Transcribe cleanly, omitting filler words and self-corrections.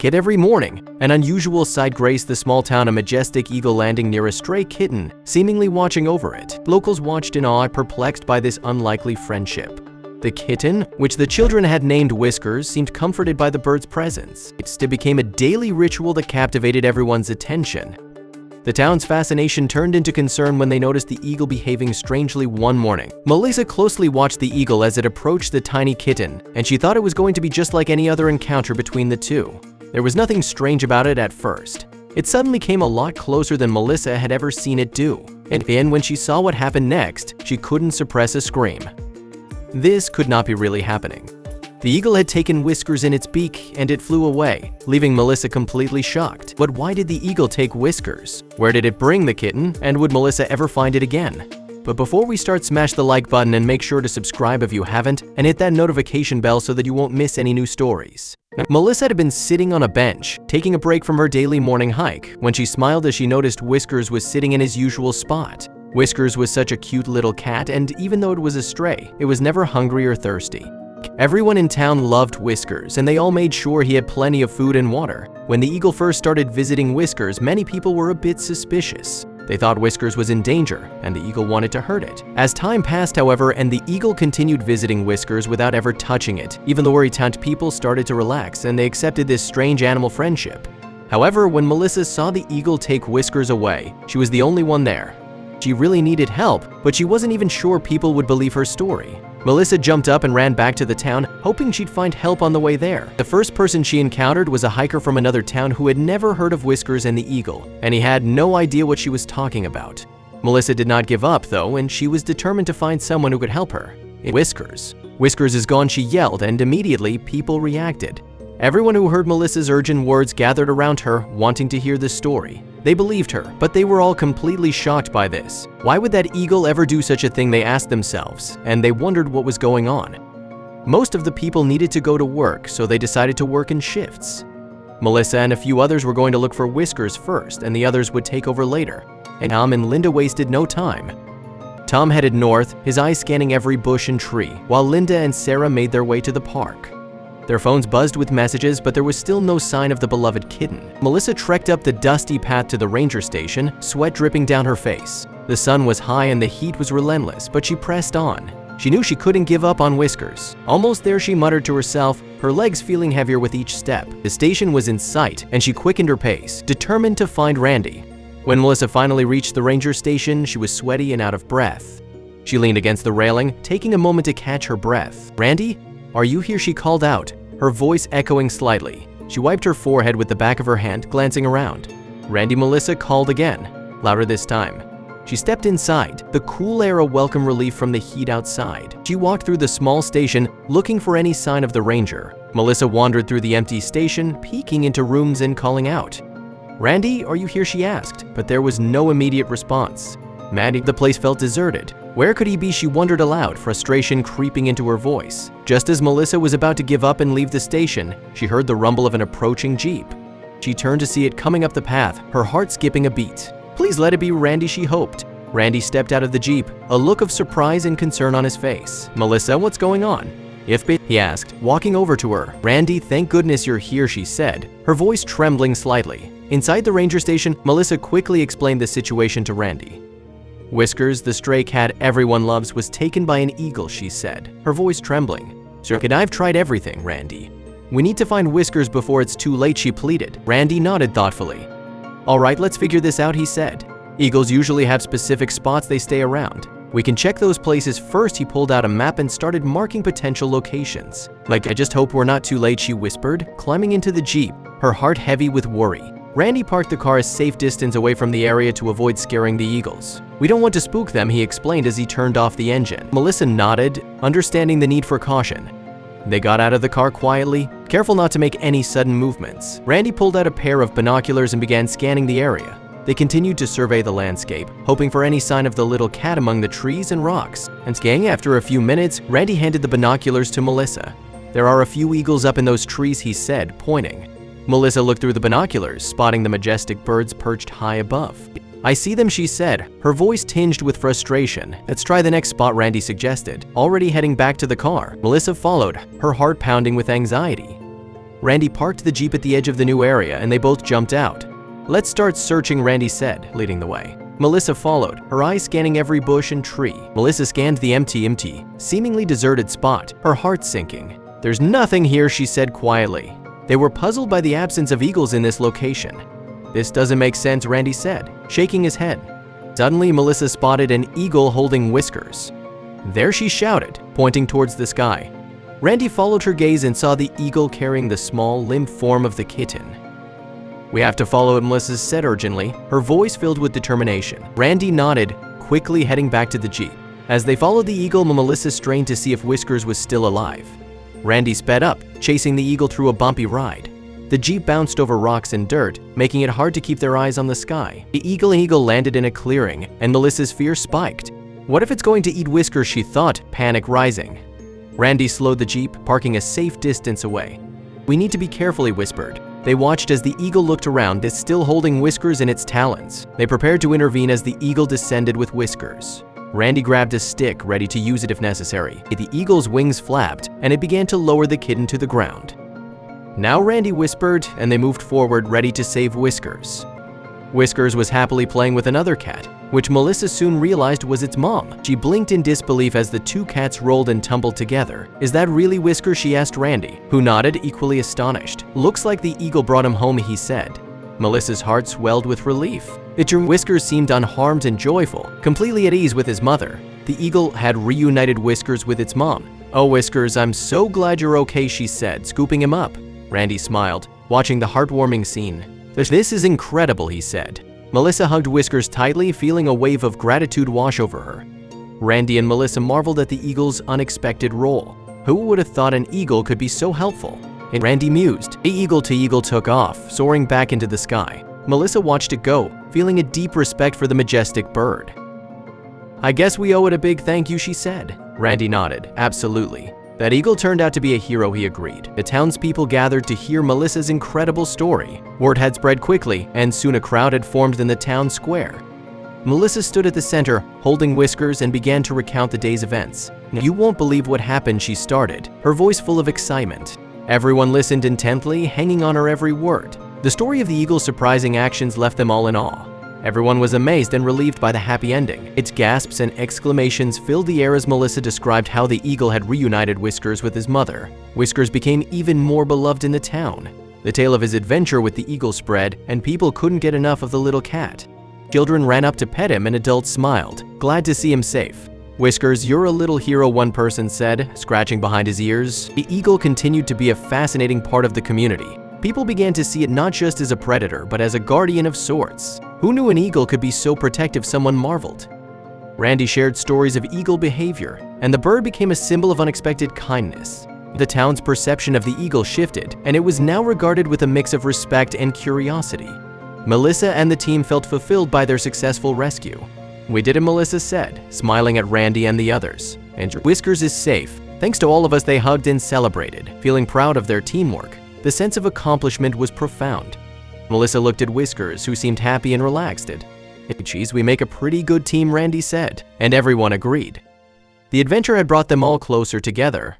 Yet every morning, an unusual sight graced the small town, a majestic eagle landing near a stray kitten, seemingly watching over it. Locals watched in awe, perplexed by this unlikely friendship. The kitten, which the children had named Whiskers, seemed comforted by the bird's presence. It became a daily ritual that captivated everyone's attention. The town's fascination turned into concern when they noticed the eagle behaving strangely one morning. Melissa closely watched the eagle as it approached the tiny kitten, and she thought it was going to be just like any other encounter between the two. There was nothing strange about it at first. It suddenly came a lot closer than Melissa had ever seen it do. And then when she saw what happened next, she couldn't suppress a scream. This could not be really happening. The eagle had taken Whiskers in its beak and it flew away, leaving Melissa completely shocked. But why did the eagle take Whiskers? Where did it bring the kitten? And would Melissa ever find it again? But before we start, smash the like button and make sure to subscribe if you haven't, and hit that notification bell so that you won't miss any new stories. Melissa had been sitting on a bench, taking a break from her daily morning hike, when she smiled as she noticed Whiskers was sitting in his usual spot. Whiskers was such a cute little cat, and even though it was a stray, it was never hungry or thirsty. Everyone in town loved Whiskers, and they all made sure he had plenty of food and water. When the eagle first started visiting Whiskers, many people were a bit suspicious. They thought Whiskers was in danger, and the eagle wanted to hurt it. As time passed, however, and the eagle continued visiting Whiskers without ever touching it, even the worried town people started to relax, and they accepted this strange animal friendship. However, when Melissa saw the eagle take Whiskers away, she was the only one there. She really needed help, but she wasn't even sure people would believe her story. Melissa jumped up and ran back to the town, hoping she'd find help on the way there. The first person she encountered was a hiker from another town who had never heard of Whiskers and the eagle, and he had no idea what she was talking about. Melissa did not give up, though, and she was determined to find someone who could help her. Whiskers. Whiskers is gone, she yelled, and immediately people reacted. Everyone who heard Melissa's urgent words gathered around her, wanting to hear the story. They believed her, but they were all completely shocked by this. Why would that eagle ever do such a thing, they asked themselves, and they wondered what was going on. Most of the people needed to go to work, so they decided to work in shifts. Melissa and a few others were going to look for Whiskers first, and the others would take over later. And Tom and Linda wasted no time. Tom headed north, his eyes scanning every bush and tree, while Linda and Sarah made their way to the park. Their phones buzzed with messages, but there was still no sign of the beloved kitten. Melissa trekked up the dusty path to the ranger station, sweat dripping down her face. The sun was high and the heat was relentless, but she pressed on. She knew she couldn't give up on Whiskers. Almost there, she muttered to herself, her legs feeling heavier with each step. The station was in sight, and she quickened her pace, determined to find Randy. When Melissa finally reached the ranger station, she was sweaty and out of breath. She leaned against the railing, taking a moment to catch her breath. "Randy, are you here?" she called out, her voice echoing slightly. She wiped her forehead with the back of her hand, glancing around. "Randy," Melissa called again, louder this time. She stepped inside, the cool air a welcome relief from the heat outside. She walked through the small station, looking for any sign of the ranger. Melissa wandered through the empty station, peeking into rooms and calling out. "Randy, are you here?" she asked, but there was no immediate response. Maddie, the place felt deserted. Where could he be, she wondered aloud, frustration creeping into her voice. Just as Melissa was about to give up and leave the station, she heard the rumble of an approaching Jeep. She turned to see it coming up the path, her heart skipping a beat. Please let it be Randy, she hoped. Randy stepped out of the Jeep, a look of surprise and concern on his face. "Melissa, what's going on?" He asked, walking over to her. "Randy, thank goodness you're here," she said, her voice trembling slightly. Inside the ranger station, Melissa quickly explained the situation to Randy. "Whiskers, the stray cat everyone loves, was taken by an eagle," she said, her voice trembling. "Sir, I've tried everything, Randy. We need to find Whiskers before it's too late," she pleaded. Randy nodded thoughtfully. "All right, let's figure this out," he said. "Eagles usually have specific spots they stay around. We can check those places first." He pulled out a map and started marking potential locations. "I just hope we're not too late," she whispered, climbing into the Jeep, her heart heavy with worry. Randy parked the car a safe distance away from the area to avoid scaring the eagles. "We don't want to spook them," he explained as he turned off the engine. Melissa nodded, understanding the need for caution. They got out of the car quietly, careful not to make any sudden movements. Randy pulled out a pair of binoculars and began scanning the area. They continued to survey the landscape, hoping for any sign of the little cat among the trees and rocks. And scanning after a few minutes, Randy handed the binoculars to Melissa. "There are a few eagles up in those trees," he said, pointing. Melissa looked through the binoculars, spotting the majestic birds perched high above. "I see them," she said, her voice tinged with frustration. "Let's try the next spot," Randy suggested. Already heading back to the car, Melissa followed, her heart pounding with anxiety. Randy parked the Jeep at the edge of the new area and they both jumped out. "Let's start searching," Randy said, leading the way. Melissa followed, her eyes scanning every bush and tree. Melissa scanned the empty, seemingly deserted spot, her heart sinking. "There's nothing here," she said quietly. They were puzzled by the absence of eagles in this location. "This doesn't make sense," Randy said, shaking his head. Suddenly, Melissa spotted an eagle holding whiskers. "There," she shouted, pointing towards the sky. Randy followed her gaze and saw the eagle carrying the small, limp form of the kitten. "We have to follow it," Melissa said urgently, her voice filled with determination. Randy nodded, quickly heading back to the Jeep. As they followed the eagle, Melissa strained to see if Whiskers was still alive. Randy sped up, chasing the eagle through a bumpy ride. The Jeep bounced over rocks and dirt, making it hard to keep their eyes on the sky. The eagle landed in a clearing, and Melissa's fear spiked. What if it's going to eat Whiskers, she thought, panic rising. Randy slowed the Jeep, parking a safe distance away. "We need to be careful," he whispered. They watched as the eagle looked around, still holding Whiskers in its talons. They prepared to intervene as the eagle descended with Whiskers. Randy grabbed a stick, ready to use it if necessary. The eagle's wings flapped, and it began to lower the kitten to the ground. "Now," Randy whispered, and they moved forward, ready to save Whiskers. Whiskers was happily playing with another cat, which Melissa soon realized was its mom. She blinked in disbelief as the two cats rolled and tumbled together. "Is that really Whiskers?" she asked Randy, who nodded, equally astonished. "Looks like the eagle brought him home," he said. Melissa's heart swelled with relief. Whiskers seemed unharmed and joyful, completely at ease with his mother. The eagle had reunited Whiskers with its mom. "Oh, Whiskers, I'm so glad you're okay," she said, scooping him up. Randy smiled, watching the heartwarming scene. "This is incredible," he said. Melissa hugged Whiskers tightly, feeling a wave of gratitude wash over her. Randy and Melissa marveled at the eagle's unexpected role. Who would have thought an eagle could be so helpful? And Randy mused. The eagle took off, soaring back into the sky. Melissa watched it go, feeling a deep respect for the majestic bird. "I guess we owe it a big thank you," she said. Randy nodded. "Absolutely. That eagle turned out to be a hero," he agreed. The townspeople gathered to hear Melissa's incredible story. Word had spread quickly, and soon a crowd had formed in the town square. Melissa stood at the center, holding Whiskers, and began to recount the day's events. "You won't believe what happened," she started, her voice full of excitement. Everyone listened intently, hanging on her every word. The story of the eagle's surprising actions left them all in awe. Everyone was amazed and relieved by the happy ending. Its gasps and exclamations filled the air as Melissa described how the eagle had reunited Whiskers with his mother. Whiskers became even more beloved in the town. The tale of his adventure with the eagle spread, and people couldn't get enough of the little cat. Children ran up to pet him and adults smiled, glad to see him safe. "Whiskers, you're a little hero," one person said, scratching behind his ears. The eagle continued to be a fascinating part of the community. People began to see it not just as a predator, but as a guardian of sorts. Who knew an eagle could be so protective, someone marveled. Randy shared stories of eagle behavior, and the bird became a symbol of unexpected kindness. The town's perception of the eagle shifted, and it was now regarded with a mix of respect and curiosity. Melissa and the team felt fulfilled by their successful rescue. "We did it," Melissa said, smiling at Randy and the others. "And Whiskers is safe. Thanks to all of us," they hugged and celebrated, feeling proud of their teamwork. The sense of accomplishment was profound. Melissa looked at Whiskers, who seemed happy and relaxed. "Geez, we make a pretty good team," Randy said, and everyone agreed. The adventure had brought them all closer together.